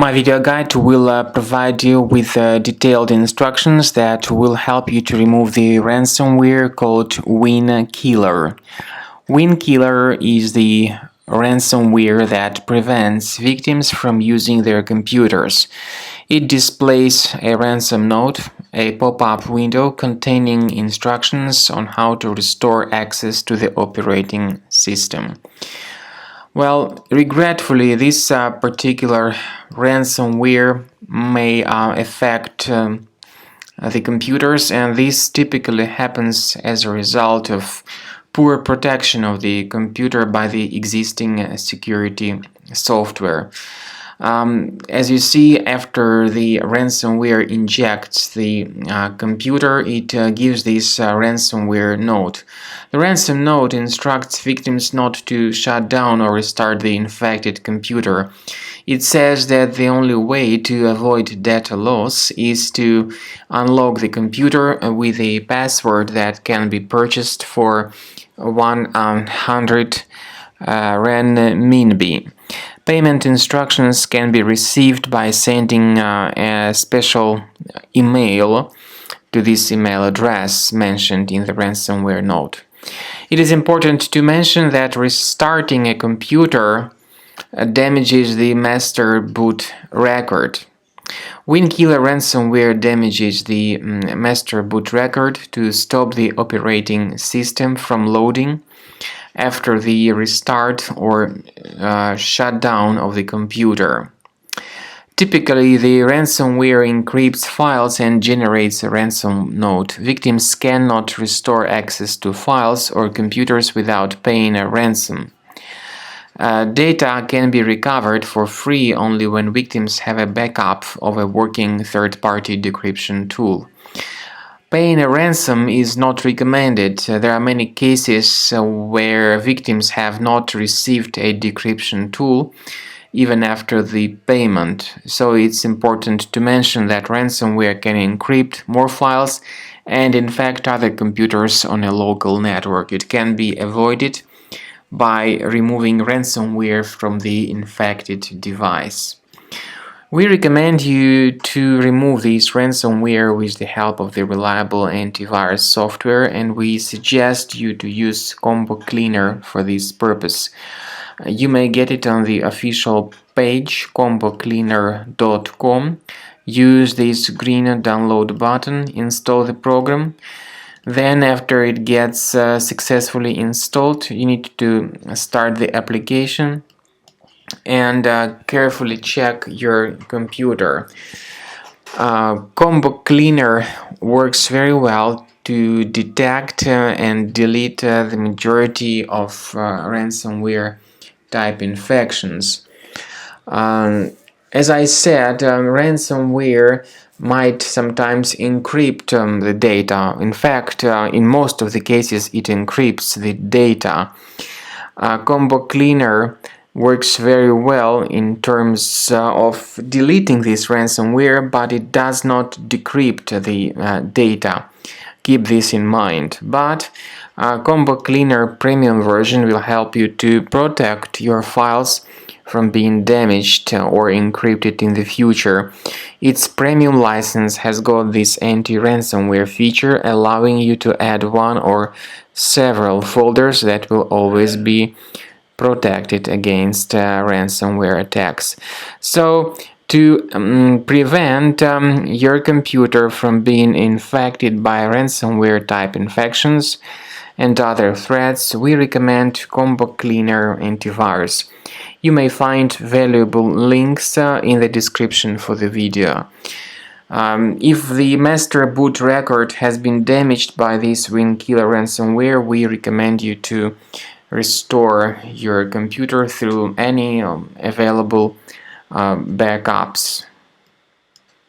My video guide will provide you with detailed instructions that will help you to remove the ransomware called WINKILLER. WINKILLER is the ransomware that prevents victims from using their computers. It displays a ransom note, a pop-up window containing instructions on how to restore access to the operating system. Well, regretfully, this particular ransomware may affect the computers, and this typically happens as a result of poor protection of the computer by the existing security software. As you see, after the ransomware injects the computer, it gives this ransomware note. The ransom note instructs victims not to shut down or restart the infected computer. It says that the only way to avoid data loss is to unlock the computer with a password that can be purchased for 100 renminbi. Payment instructions can be received by sending a special email to this email address mentioned in the ransomware note. It is important to mention that restarting a computer damages the master boot record. WINKILLER ransomware damages the master boot record to stop the operating system from loading after the restart or shutdown of the computer. Typically, the ransomware encrypts files and generates a ransom note. Victims cannot restore access to files or computers without paying a ransom. Data can be recovered for free only when victims have a backup of a working third-party decryption tool. Paying a ransom is not recommended. There are many cases where victims have not received a decryption tool even after the payment. So it's important to mention that ransomware can encrypt more files and infect other computers on a local network. It can be avoided by removing ransomware from the infected device. We recommend you to remove this ransomware with the help of the reliable antivirus software, and we suggest you to use Combo Cleaner for this purpose. You may get it on the official page combocleaner.com. Use this green download button, install the program. Then, after it gets successfully installed, you need to start the application and carefully check your computer. Combo Cleaner works very well to detect and delete the majority of ransomware type infections. As I said, ransomware might sometimes encrypt the data. In fact, in most of the cases, it encrypts the data. Combo Cleaner works very well in terms of deleting this ransomware, but it does not decrypt the data. Keep this in mind. But Combo Cleaner Premium version will help you to protect your files from being damaged or encrypted in the future. Its premium license has got this anti-ransomware feature, allowing you to add one or several folders that will always be protected against ransomware attacks. So, to prevent your computer from being infected by ransomware type infections and other threats, we recommend Combo Cleaner Antivirus. You may find valuable links in the description for the video. If the master boot record has been damaged by this WINKILLER ransomware, we recommend you to restore your computer through any available backups.